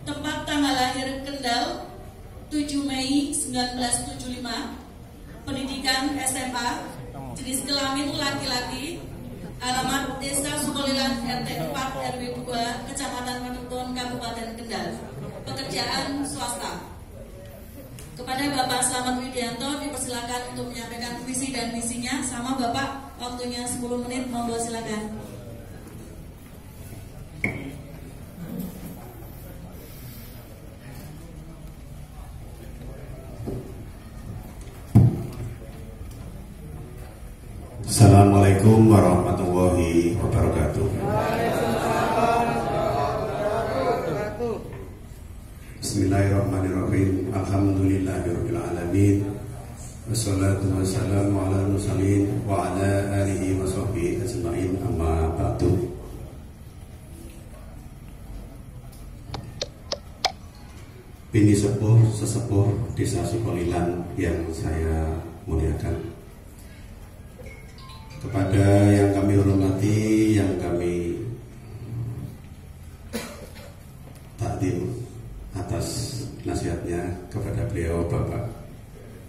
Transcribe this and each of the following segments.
Tempat tanggal lahir Kendal 7 Mei 1975. Pendidikan SMA, jenis kelamin laki-laki, alamat Desa Sukolilan RT 4 RW 2 Kecamatan Menuton Kabupaten Kendal. Pekerjaan swasta. Kepada Bapak Slamet Widianto dipersilakan untuk menyampaikan visi dan misinya. Sama Bapak, waktunya 10 menit, monggo silakan. Assalamualaikum warahmatullahi wabarakatuh. Bismillahirrahmanirrahim. Alhamdulillahirabbil alamin. Wassalatu wassalamu ala mursalin wa ala alihi wa sahbihi ajmain, amma ba'du. Bini sepuh sesepuh Desa Sukolilan yang saya muliakan, kepada yang kami hormati, yang kami takdim atas nasihatnya, kepada beliau Bapak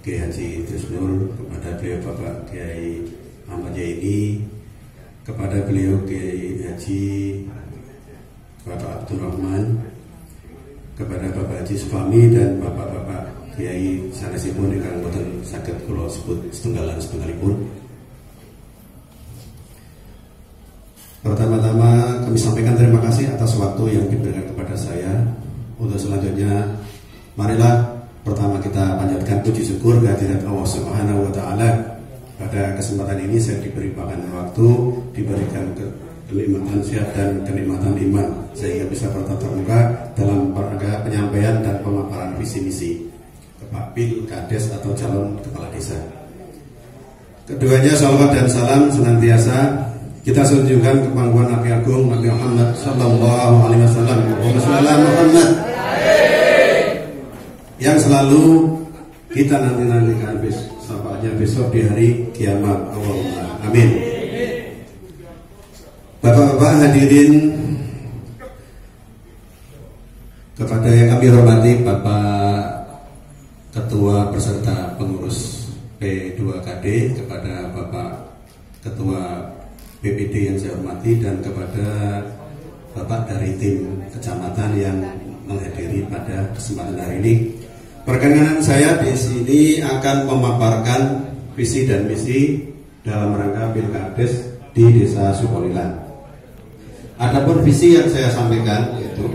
Kiai Haji Idris Nur, kepada beliau Bapak Kiai Ahmad Yaini, kepada beliau Kiai Haji Bapak Abdurrahman, kepada Bapak Haji Sufami, dan Bapak-Bapak Kiai sanesipun ingkang boten saged kula sebut setunggalan-setunggalipun. Pertama-tama kami sampaikan terima kasih atas waktu yang diberikan kepada saya. Untuk selanjutnya, marilah pertama kita panjatkan puji syukur kehadirat Allah Subhanahu wa Ta'ala. Pada kesempatan ini saya diberikan waktu, diberikan kenikmatan sehat dan kenikmatan iman, sehingga bisa bertatap muka dalam rangka penyampaian dan pemaparan visi misi Kepapil, Kades atau calon kepala desa. Keduanya salawat dan salam senantiasa kita tunjukkan ke pangkuan Nabi Agung Nabi Muhammad Sallallahu Alaihi Wasallam, Muhammad yang selalu kita nantikan sampainya besok di hari kiamat. Allahumma amin. Bapak-bapak hadirin, kepada yang kami hormati Bapak Ketua beserta pengurus P2KD, kepada Bapak Ketua BPD yang saya hormati, dan kepada Bapak dari tim kecamatan yang menghadiri pada kesempatan hari ini. Perkenalkan, saya di sini akan memaparkan visi dan misi dalam rangka Pilkades di Desa Sukolilan. Adapun visi yang saya sampaikan yaitu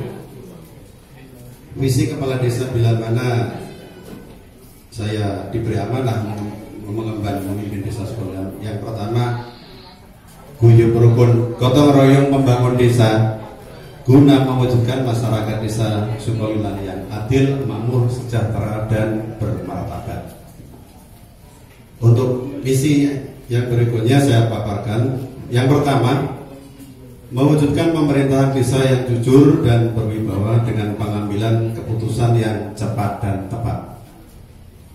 visi kepala desa bila mana saya diberi amanah mengemban memimpin Desa Sukolilan. Yang pertama, guyub rukun gotong royong membangun desa guna mewujudkan masyarakat Desa Sukolilan yang adil, makmur, sejahtera, dan bermartabat. Untuk misi yang berikutnya saya paparkan. Yang pertama, mewujudkan pemerintahan desa yang jujur dan berwibawa dengan pengambilan keputusan yang cepat dan tepat.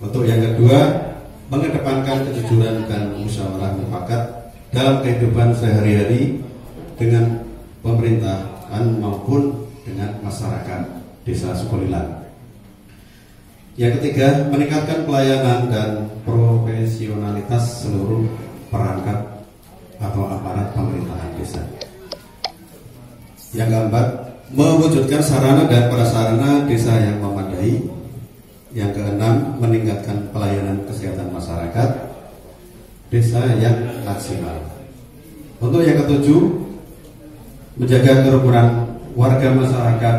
Untuk yang kedua, mengedepankan kejujuran dan musyawarah mufakat dalam kehidupan sehari-hari dengan pemerintahan maupun dengan masyarakat Desa Sukolilan. Yang ketiga, meningkatkan pelayanan dan profesionalitas seluruh perangkat atau aparat pemerintahan desa. Yang keempat, mewujudkan sarana dan prasarana desa yang memadai. Yang keenam, meningkatkan pelayanan kesehatan masyarakat desa yang maksimal. Untuk yang ketujuh, menjaga kerukunan warga masyarakat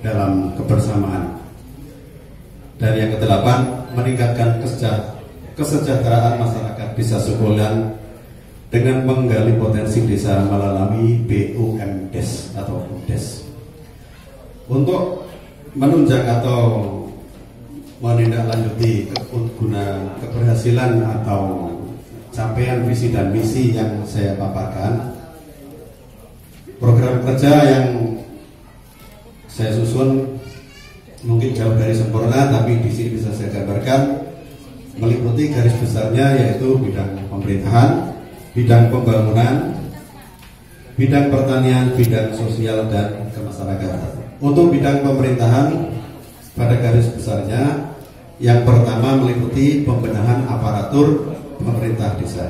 dalam kebersamaan. Dan yang kedelapan, meningkatkan kesejahteraan masyarakat Desa Sukolilan dengan menggali potensi desa melalui BUMDes atau BUMDes. Untuk menunjang atau menindaklanjuti guna keberhasilan atau capaian visi dan misi yang saya paparkan, program kerja yang saya susun mungkin jauh dari sempurna, tapi di sini bisa saya gambarkan meliputi garis besarnya, yaitu bidang pemerintahan, bidang pembangunan, bidang pertanian, bidang sosial dan kemasyarakatan. Untuk bidang pemerintahan pada garis besarnya, yang pertama meliputi pembenahan aparatur pemerintah desa.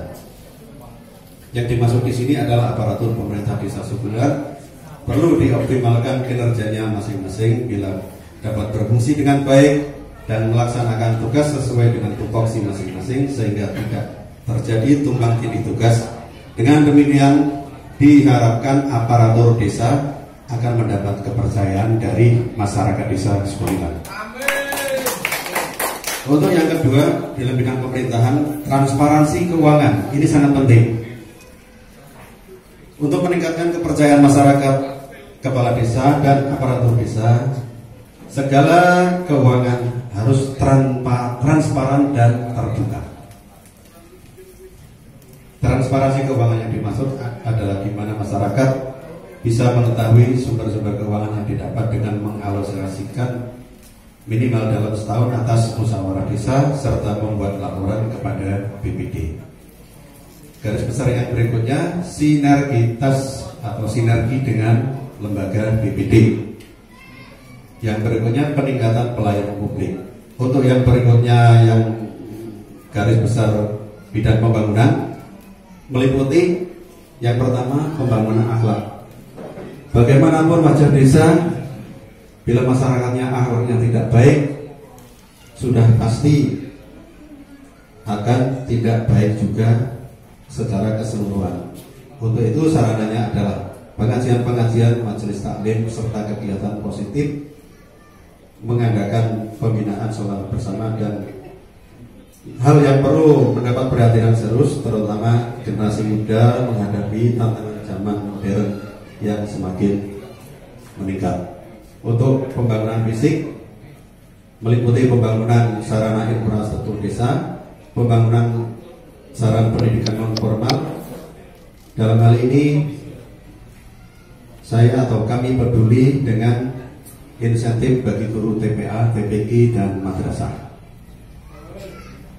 Yang dimaksud di sini adalah aparatur pemerintah desa Sugular perlu dioptimalkan kinerjanya masing-masing bila dapat berfungsi dengan baik dan melaksanakan tugas sesuai dengan tupoksi masing-masing sehingga tidak terjadi tumpang tindih tugas. Dengan demikian diharapkan aparatur desa akan mendapat kepercayaan dari masyarakat desa Sugular. Untuk yang kedua, dalam bidang pemerintahan, transparansi keuangan ini sangat penting. Untuk meningkatkan kepercayaan masyarakat, kepala desa dan aparatur desa, segala keuangan harus transparan dan terbuka. Transparansi keuangan yang dimaksud adalah di mana masyarakat bisa mengetahui sumber-sumber keuangan yang didapat dengan mengalokasikan minimal dalam setahun atas musyawarah desa serta membuat laporan kepada BPD. Garis besar yang berikutnya, sinergitas atau sinergi dengan lembaga BPD. Yang berikutnya, peningkatan pelayanan publik. Untuk yang berikutnya, yang garis besar bidang pembangunan meliputi yang pertama, pembangunan akhlak. Bagaimanapun wajah desa, bila masyarakatnya akhlaknya tidak baik, sudah pasti akan tidak baik juga secara keseluruhan. Untuk itu sarananya adalah pengajian-pengajian, majelis taklim serta kegiatan positif mengadakan pembinaan sholat bersama dan hal yang perlu mendapat perhatian serius terutama generasi muda menghadapi tantangan zaman modern yang semakin meningkat. Untuk pembangunan fisik meliputi pembangunan sarana infrastruktur desa, pembangunan sarana pendidikan non formal. Dalam hal ini saya atau kami peduli dengan insentif bagi guru TPA, TPI dan madrasah.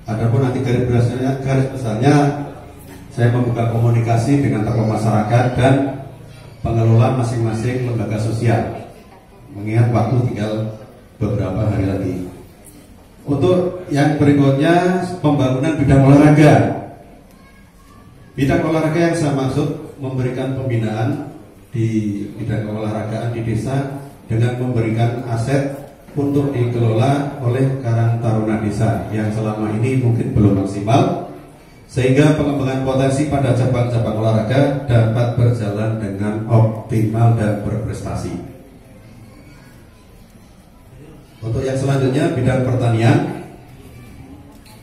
Adapun nanti garis besarnya saya membuka komunikasi dengan tokoh masyarakat dan pengelola masing-masing lembaga sosial. Mengingat waktu tinggal beberapa hari lagi. Untuk yang berikutnya, pembangunan bidang olahraga. Bidang olahraga yang saya maksud memberikan pembinaan di bidang olahragaan di desa dengan memberikan aset untuk dikelola oleh Karang Taruna Desa yang selama ini mungkin belum maksimal, sehingga pengembangan potensi pada cabang-cabang olahraga dapat berjalan dengan optimal dan berprestasi. Untuk yang selanjutnya, bidang pertanian.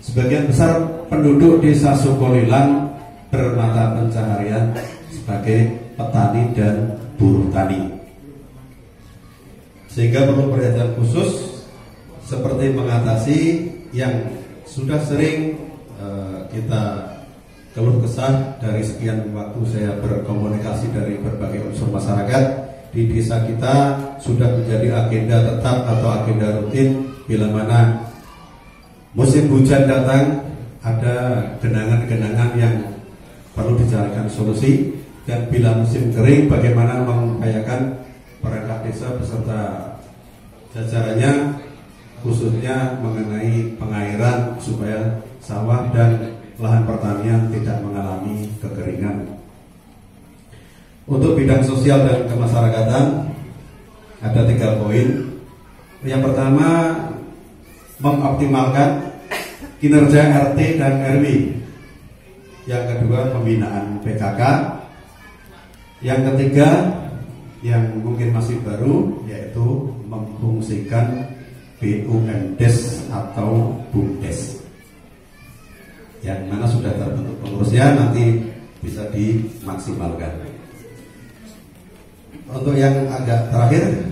Sebagian besar penduduk desa Sukolilang bermata pencaharian sebagai petani dan buruh tani, sehingga perlu perhatian khusus seperti mengatasi yang sudah sering kita keluh kesah dari sekian waktu saya berkomunikasi dari berbagai unsur masyarakat. Di desa kita sudah menjadi agenda tetap atau agenda rutin bila mana musim hujan datang, ada genangan-genangan yang perlu dicarikan solusi, dan bila musim kering bagaimana mengupayakan perangkat desa beserta jajarannya khususnya mengenai pengairan supaya sawah dan lahan pertanian tidak mengalami kekeringan. Untuk bidang sosial dan kemasyarakatan ada 3 poin. Yang pertama, mengoptimalkan kinerja RT dan RW. Yang kedua, pembinaan PKK. Yang ketiga, yang mungkin masih baru, yaitu memfungsikan BUMDes atau BUMDes, yang mana sudah terbentuk pengurusnya, nanti bisa dimaksimalkan. Untuk yang agak terakhir,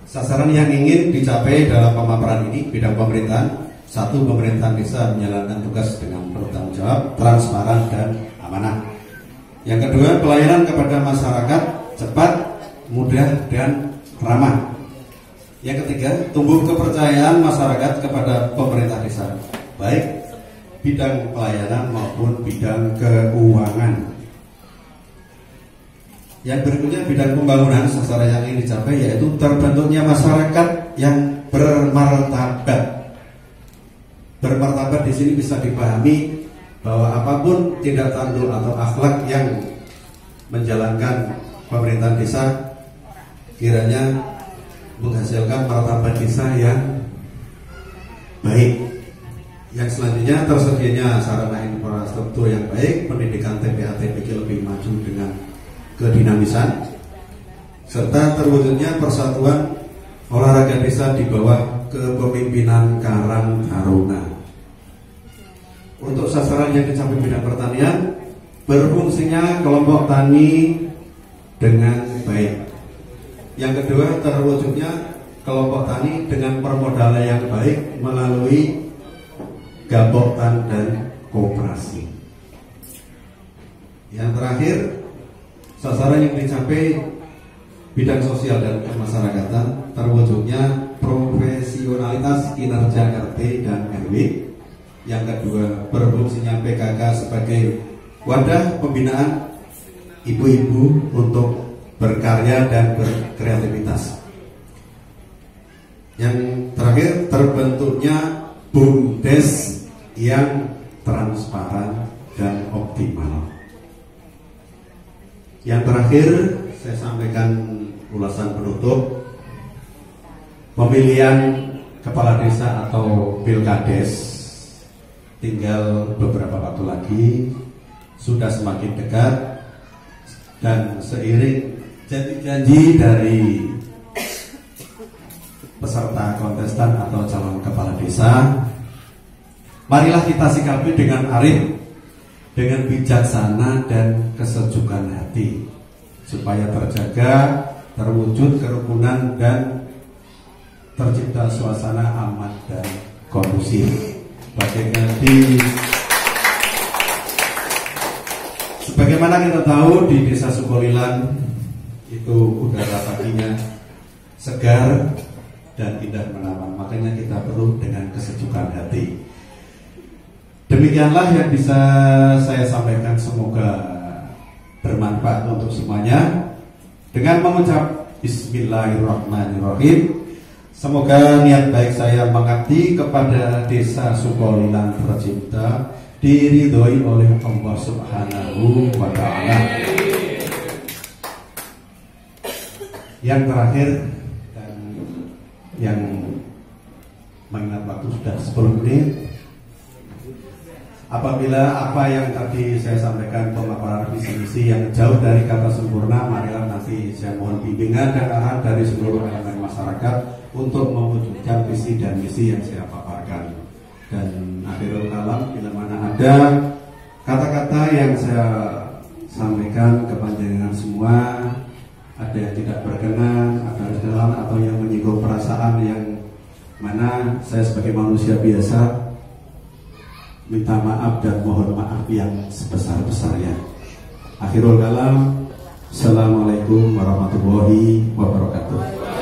sasaran yang ingin dicapai dalam pemaparan ini bidang pemerintahan. 1. Pemerintahan desa menjalankan tugas dengan bertanggung jawab, transparan dan amanah. Yang kedua, pelayanan kepada masyarakat cepat, mudah dan ramah. Yang ketiga, tumbuh kepercayaan masyarakat kepada pemerintah desa, baik bidang pelayanan maupun bidang keuangan. Yang berikutnya bidang pembangunan, sasaran yang ingin dicapai yaitu terbentuknya masyarakat yang bermartabat. Bermartabat di sini bisa dipahami bahwa apapun tindak tanduk atau akhlak yang menjalankan pemerintahan desa kiranya menghasilkan martabat desa yang baik. Yang selanjutnya tersedianya sarana infrastruktur yang baik, pendidikan TPA TPK lebih maju dengan kedinamisan, serta terwujudnya persatuan olahraga desa di bawah kepemimpinan Karang Taruna. Untuk sasaran yang dicapai bidang pertanian, berfungsinya kelompok tani dengan baik. Yang kedua, terwujudnya kelompok tani dengan permodalan yang baik melalui gaboktan dan koperasi. Yang terakhir, sasaran yang dicapai bidang sosial dan kemasyarakatan, terwujudnya profesionalitas kinerja RT dan RW. Yang kedua, berfungsinya PKK sebagai wadah pembinaan ibu-ibu untuk berkarya dan berkreativitas. Yang terakhir, terbentuknya BUMDes yang transparan dan optimal. Yang terakhir, saya sampaikan ulasan penutup. Pemilihan kepala desa atau Pilkades tinggal beberapa waktu lagi, sudah semakin dekat, dan seiring janji-janji dari peserta kontestan atau calon kepala desa, marilah kita sikapi dengan arif, dengan bijaksana dan kesejukan hati, supaya terjaga, terwujud kerukunan dan tercipta suasana aman dan kondusif. Sebagaimana kita tahu di Desa Sukolilan itu udara paginya segar dan indah menawan, makanya kita perlu dengan kesejukan hati. Demikianlah yang bisa saya sampaikan, semoga bermanfaat untuk semuanya. Dengan mengucap Bismillahirrahmanirrahim, semoga niat baik saya mengabdi kepada Desa Sukolilan tercipta diridhoi oleh Allah Subhanahu wa Ta'ala. Yang terakhir, dan yang mengingat waktu sudah 10 menit, apabila apa yang tadi saya sampaikan pemaparan visi misi yang jauh dari kata sempurna, marilah nanti saya mohon bimbingan dan arahan dari seluruh elemen masyarakat untuk mewujudkan visi dan misi yang saya paparkan. Dan akhirul kalam, bila mana ada kata-kata yang saya sampaikan kepada semua, ada yang tidak berkenan, ada dalam atau yang menyinggung perasaan yang mana saya sebagai manusia biasa minta maaf dan mohon maaf yang sebesar-besarnya. Akhirul kalam, assalamualaikum warahmatullahi wabarakatuh.